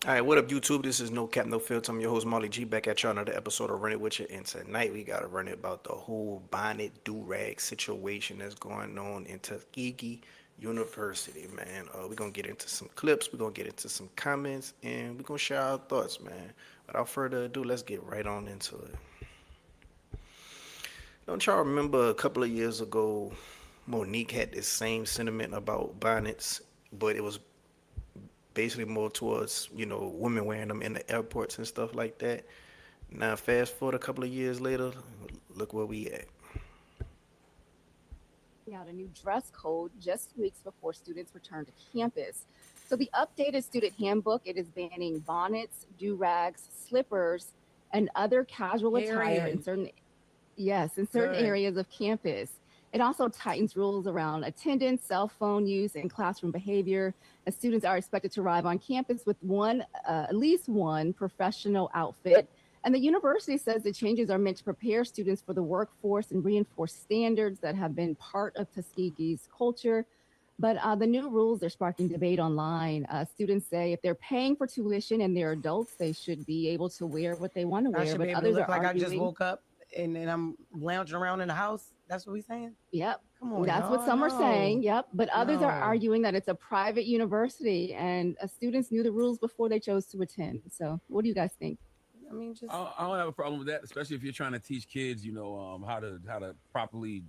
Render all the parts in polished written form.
All right, what up, YouTube? This is No Cap, No Filter. I'm your host, Molly G, back at y'all another episode of Run It With You. And tonight we got to run it about the whole bonnet durag situation that's going on in Tuskegee University, man. We're going to get into some clips, we're going to get into some comments, and we're going to share our thoughts, man. Without further ado, let's get right on into it. Don't y'all remember a couple of years ago, Monique had this same sentiment about bonnets, but it was basically more towards, women wearing them in the airports and stuff like that. Now, fast forward a couple of years later, look where we at. Out a new dress code just weeks before students return to campus. So the updated student handbook, it is banning bonnets, do-rags, slippers, and other casual attire in Period. certain Good. areas of campus. It also tightens rules around attendance, cell phone use, and classroom behavior. As students are expected to arrive on campus with at least one professional outfit. And the university says the changes are meant to prepare students for the workforce and reinforce standards that have been part of Tuskegee's culture. But the new rules are sparking debate online. Students say if they're paying for tuition and they're adults, they should be able to wear what they want to I wear. should But be able to others are look like I just arguing. woke up and I'm lounging around in the house. That's what we saying? Yep. Come on, That's what y'all. some are saying. No. Yep. But others are No. arguing that it's a private university and students knew the rules before they chose to attend. So, what do you guys think? I mean, just I don't have a problem with that, especially if you're trying to teach kids, how to properly,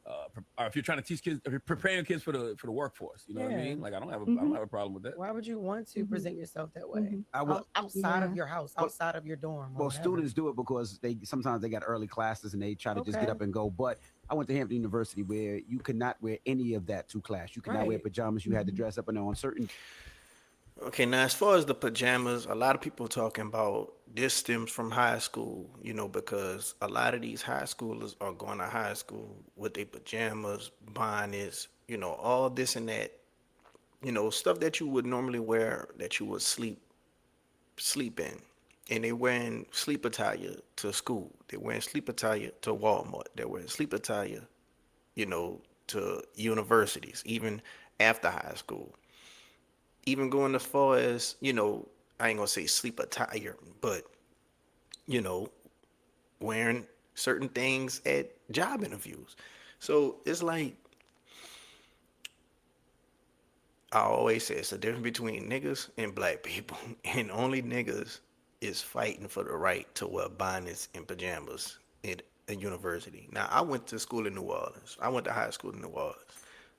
or if you're trying to teach kids, if you're preparing kids for the workforce. You know what I yeah. mean? Like I don't Hmm. have a problem with that. Why would you want to Hmm. present yourself that way? Hmm. I will. Outside of Yeah. your house, Well, outside of your dorm or well, whatever. students do it because they sometimes they got early classes and they try to just get Okay. up and go. But I went to Hampton University where you could not wear any of that to class. You could not wear Right. pajamas. You had to Hmm. dress up and on certain. Okay, now as far as the pajamas, a lot of people talking about this stems from high school, because a lot of these high schoolers are going to high school with their pajamas, bonnets, all this and that, stuff that you would normally wear that you would sleep in. And they wearing sleep attire to school. They wearing sleep attire to Walmart. They're wearing sleep attire, to universities, even after high school. Even going as far as, I ain't gonna say sleep attire, but, you know, wearing certain things at job interviews. So it's like I always say it's a difference between niggas and black people. And only niggas is fighting for the right to wear bonnets and pajamas at a university. Now I went to school in New Orleans. I went to high school in New Orleans.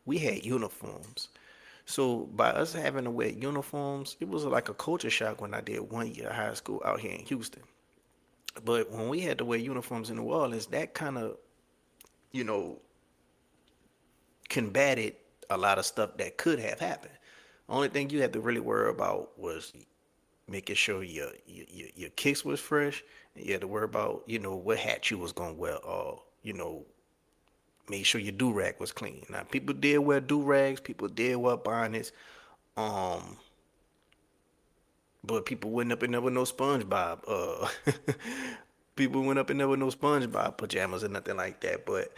We had uniforms. So by us having to wear uniforms, it was like a culture shock when I did 1 year of high school out here in Houston. But when we had to wear uniforms in New Orleans, that kind of, you know, combated a lot of stuff that could have happened. Only thing you had to really worry about was making sure your kicks was fresh. And you had to worry about, what hat you was gonna wear, or make sure your do rag was clean. Now people did wear do rags, people did wear bonnets, um, but people went up in there with no SpongeBob. People went up in there with no SpongeBob pajamas or nothing like that. But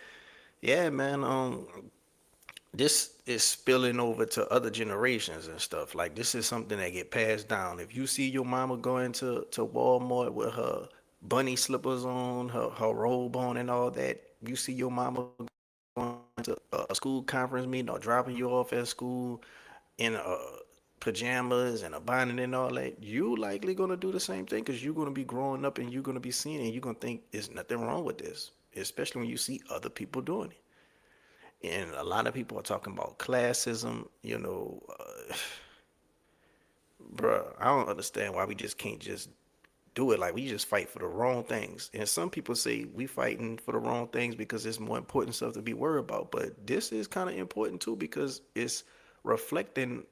yeah, man, this is spilling over to other generations and stuff. Like this is something that get passed down. If you see your mama going to Walmart with her bunny slippers on, her robe on, and all that, you see your mama going to a school conference meeting or dropping you off at school in pajamas and a bonnet and all that, you likely gonna do the same thing because you're gonna be growing up and you're gonna be seeing it and you're gonna think there's nothing wrong with this, especially when you see other people doing it. And a lot of people are talking about classism, bruh. I don't understand why we just can't just do it. Like we just fight for the wrong things. And some people say we fighting for the wrong things because there's more important stuff to be worried about. But this is kind of important too because it's reflecting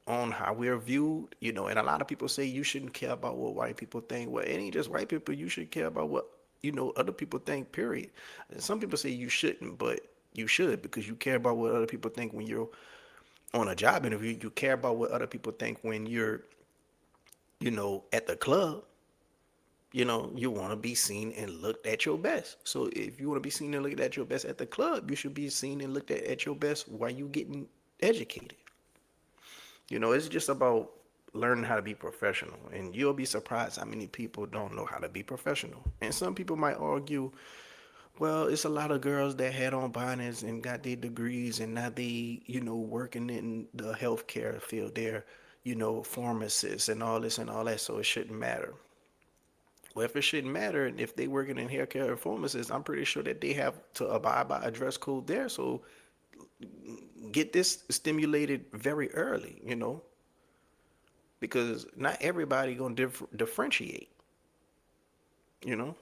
on how we're viewed, and a lot of people say you shouldn't care about what white people think. Well, it ain't just white people. You should care about what, other people think, period. And some people say you shouldn't, but you should because you care about what other people think when you're on a job interview. You care about what other people think when you're, at the club. You want to be seen and looked at your best. So if you want to be seen and looked at your best at the club, you should be seen and looked at your best while you getting educated. It's just about learning how to be professional. And you'll be surprised how many people don't know how to be professional. And some people might argue, well, it's a lot of girls that had on bonnets and got their degrees and now they, working in the healthcare field. They're, pharmacists and all this and all that, so it shouldn't matter. Well, if it shouldn't matter, and if they working in healthcare or pharmacists, I'm pretty sure that they have to abide by a dress code there. So get this stimulated very early, because not everybody gonna differentiate, you know.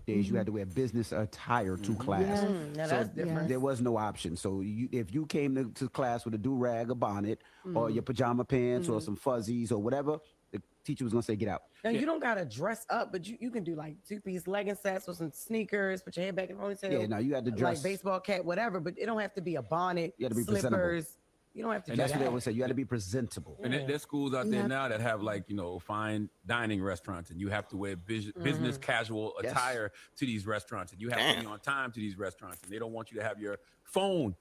Days you had to wear business attire to class. Now So that's different. there was no option. So if you came to class with a do-rag, a bonnet, or your pajama pants, or some fuzzies, or whatever, the teacher was gonna say, "Get out." Now you don't gotta dress up, but you can do like two-piece legging sets with some sneakers, put your head back in the ponytail. Yeah, no, you had to dress like baseball cap, whatever, but it don't have to be a bonnet, You had to be presentable. slippers. You don't have to And do That's what they that. always say. You had to be presentable. And there's schools out there now that have like, fine dining restaurants, and you have to wear business casual Yes. attire to these restaurants, and you have to be Damn. on time to these restaurants, and they don't want you to have your phone,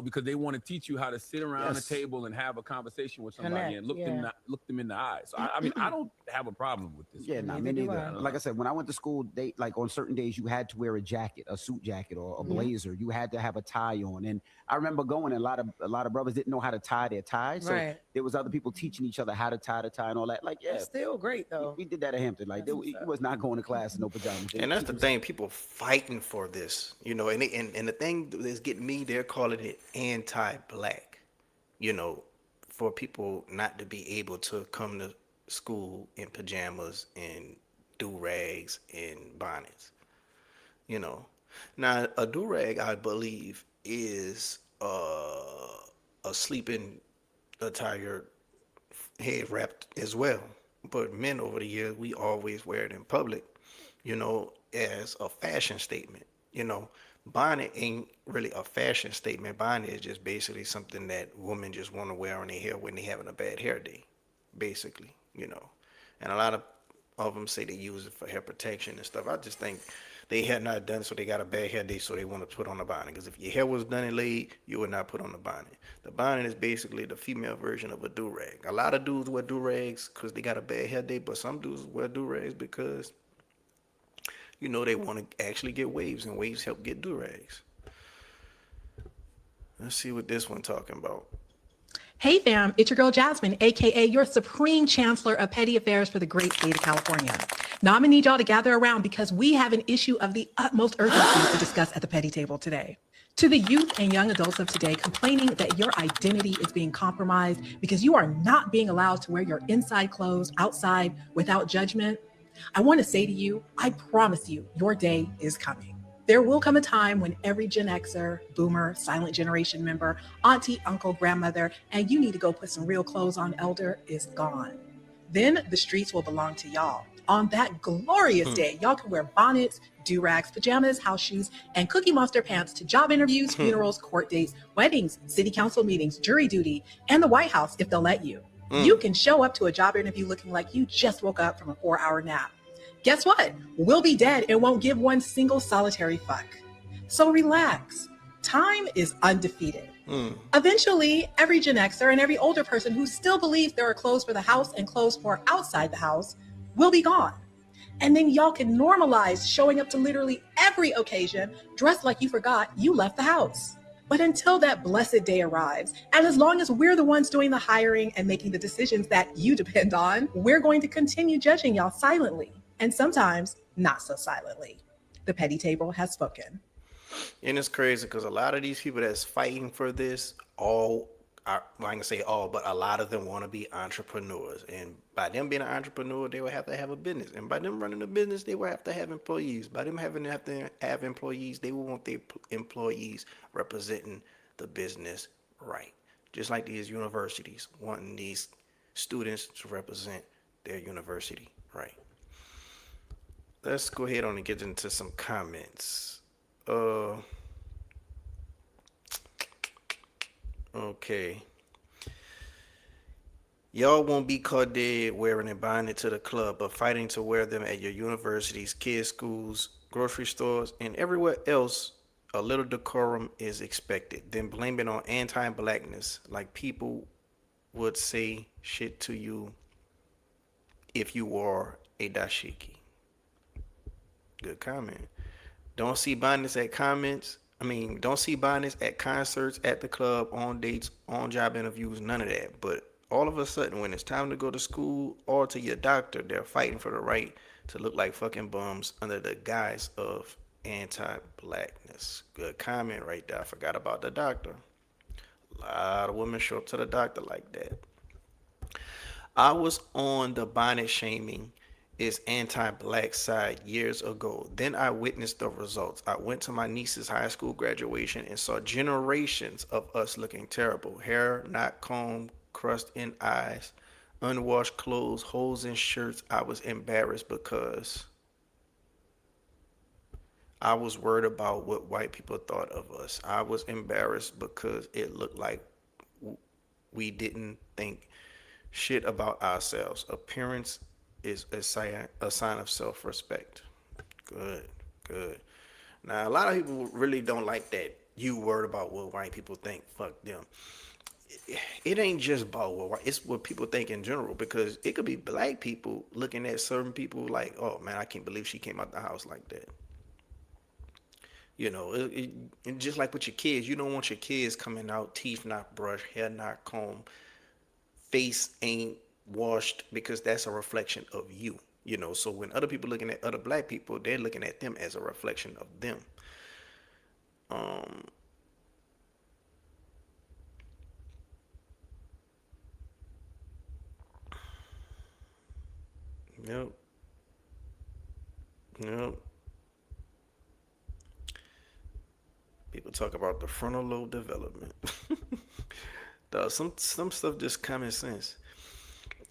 because they want to teach you how to sit around Yes. a table and have a conversation with somebody Connect, and look yeah. them in the eyes. So I mean, I don't have a problem with this. Yeah, nah, me Neither do neither. I. Like I said, when I went to school, they like on certain days you had to wear a jacket, a suit jacket, or a blazer. You had to have a tie on. And I remember going, and a lot of brothers didn't know how to tie their ties. So Right. there was other people teaching each other how to tie the tie and all that. Like, yeah, It's still great though. we did that at Hampton. Like, That's what's you up. was not going to class in no pajamas. And that's the thing, people fighting for this, and the thing that's getting me, they're calling it anti-black, for people not to be able to come to school in pajamas and do-rags and bonnets, you know. Now, a do-rag, I believe, is a sleeping attire, head wrapped as well. But men over the years, we always wear it in public, as a fashion statement. Bonnet ain't really a fashion statement. Bonnet is just basically something that women just want to wear on their hair when they having a bad hair day, basically. And a lot of them say they use it for hair protection and stuff. I just think they had not done so they got a bad hair day, so they want to put on a bonnet. Because if your hair was done and laid, you would not put on the bonnet. The bonnet is basically the female version of a do-rag. A lot of dudes wear do-rags because they got a bad hair day, but some dudes wear do-rags because, they want to actually get waves, and waves help get do-rags. Let's see what this one talking about. Hey fam, it's your girl Jasmine, aka your Supreme Chancellor of Petty Affairs for the great state of California. Now I'm gonna need y'all to gather around because we have an issue of the utmost urgency to discuss at the Petty Table today. To the youth and young adults of today complaining that your identity is being compromised because you are not being allowed to wear your inside clothes outside without judgment, I want to say to you, I promise you, your day is coming. There will come a time when every Gen Xer, boomer, silent generation member, auntie, uncle, grandmother, and you need to go put some real clothes on elder is gone. Then the streets will belong to y'all. On that glorious day, y'all can wear bonnets, do-rags, pajamas, house shoes, and Cookie Monster pants to job interviews, funerals, court dates, weddings, city council meetings, jury duty, and the White House if they'll let you. You can show up to a job interview looking like you just woke up from a 4-hour nap. Guess what? We'll be dead and won't give one single solitary fuck. So relax. Time is undefeated. Eventually, every Gen Xer and every older person who still believes there are clothes for the house and clothes for outside the house will be gone. And then y'all can normalize showing up to literally every occasion dressed like you forgot you left the house. But until that blessed day arrives, and as long as we're the ones doing the hiring and making the decisions that you depend on, we're going to continue judging y'all silently, and sometimes not so silently. The Petty Table has spoken. And it's crazy because a lot of these people that's fighting for this, I ain't gonna say all, but a lot of them want to be entrepreneurs. And by them being an entrepreneur, they will have to have a business. And by them running a business, they will have to have employees. By them having to have employees, they will want their employees representing the business right. Just like these universities wanting these students to represent their university right. Let's go ahead on and get into some comments. Okay. Y'all won't be caught dead wearing a bonnet to the club, but fighting to wear them at your universities, kids' schools, grocery stores, and everywhere else. A little decorum is expected. Then blame it on anti-blackness, like people would say shit to you if you wore a dashiki? Good comment. Don't see Bonnets at comments. Don't see Bonnets at concerts, at the club, on dates, on job interviews, none of that. But all of a sudden, when it's time to go to school or to your doctor, they're fighting for the right to look like fucking bums under the guise of anti-blackness. Good comment right there. I forgot about the doctor. A lot of women show up to the doctor like that. I was on the bonnet shaming is anti-black side years ago. Then I witnessed the results. I went to my niece's high school graduation and saw generations of us looking terrible. Hair not combed, crust in eyes, unwashed clothes, holes in shirts. I was embarrassed because I was worried about what white people thought of us. I was embarrassed because it looked like we didn't think shit about ourselves. Appearance is a sign of self-respect. Good, good. Now, a lot of people really don't like that. You worried about what white people think. Fuck them. It ain't just about what white. It's what people think in general. Because it could be black people looking at certain people like, oh man, I can't believe she came out the house like that. You know, just like with your kids, you don't want your kids coming out teeth not brushed, hair not combed, face ain't washed because that's a reflection of you. You know, so when other people looking at other black people, they're looking at them as a reflection of them. Um, yep, yep. People talk about the frontal lobe development. Some stuff just common sense.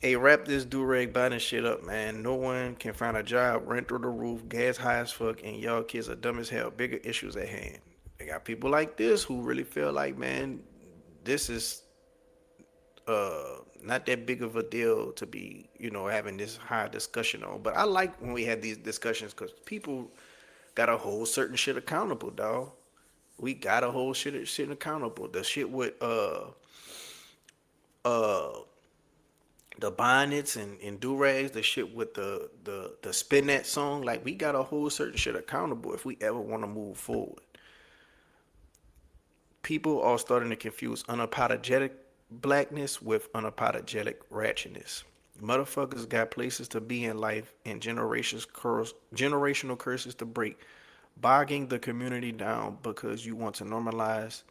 Hey, wrap this Durag buying shit up, man. No one can find a job, rent through the roof, gas high as fuck, and y'all kids are dumb as hell. Bigger issues at hand. They got people like this who really feel like, man, this is not that big of a deal to be, having this high discussion on. But I like when we have these discussions because people gotta hold certain shit accountable, dog. We gotta hold shit accountable. The shit with uh the bonnets and durags, the shit with the spin that song, like we gotta hold certain shit accountable if we ever want to move forward. People are starting to confuse unapologetic blackness with unapologetic ratchetness. Motherfuckers got places to be in life and generational curses to break, bogging the community down because you want to normalize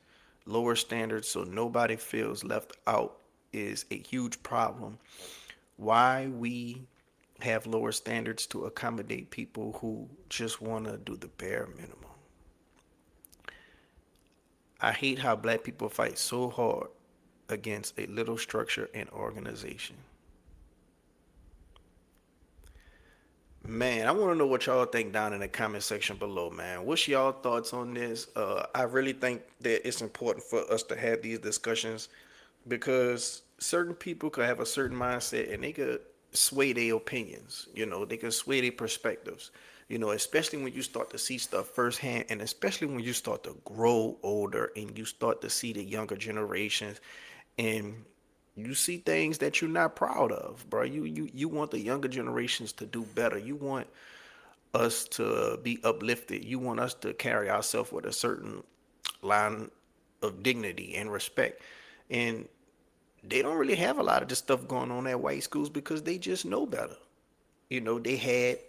lower standards so nobody feels left out is a huge problem. Why we have lower standards to accommodate people who just want to do the bare minimum. I hate how black people fight so hard against a little structure and organization. Man, I want to know what y'all think down in the comment section below, man. What's y'all thoughts on this? I really think that it's important for us to have these discussions because certain people could have a certain mindset and they could sway their opinions. They could sway their perspectives. Especially when you start to see stuff firsthand, and especially when you start to grow older and you start to see the younger generations, and you see things that you're not proud of, bro. You want the younger generations to do better. You want us to be uplifted. You want us to carry ourselves with a certain line of dignity and respect. And they don't really have a lot of this stuff going on at white schools because they just know better. They had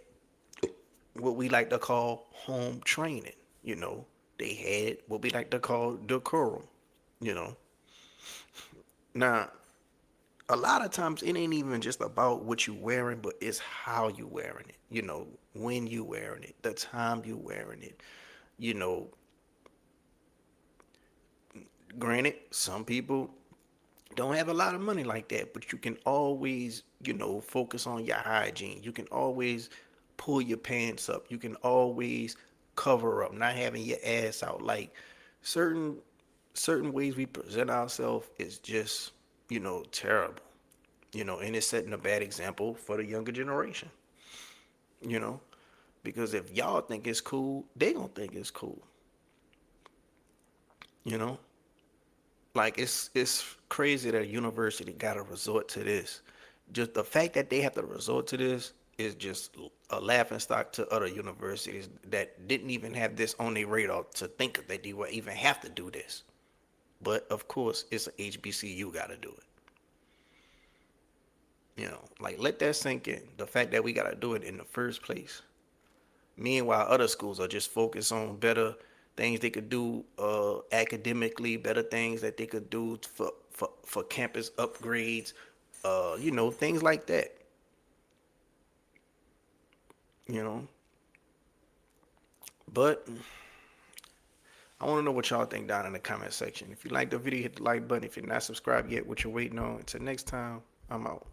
what we like to call home training. They had what we like to call decorum. You know, now a lot of times it ain't even just about what you wearing, but it's how you wearing it. When you wearing it, the time you wearing it. You know, Granted, some people don't have a lot of money like that, but you can always, focus on your hygiene. You can always pull your pants up. You can always cover up, not having your ass out. Like certain ways we present ourselves is just, terrible. And it's setting a bad example for the younger generation. You know, because if y'all think it's cool, they gonna think it's cool. You know, Like it's crazy that a university got to resort to this. Just the fact that they have to resort to this is just a laughing stock to other universities that didn't even have this on their radar to think that they would even have to do this. But of course, it's a HBCU got to do it. You know, like let that sink in. The fact that we got to do it in the first place. Meanwhile, other schools are just focused on better things they could do academically, better things that they could do for campus upgrades, you know, things like that. You know, but I want to know what y'all think down in the comment section. If you like the video, hit the like button. If you're not subscribed yet, what you're waiting on. Until next time, I'm out.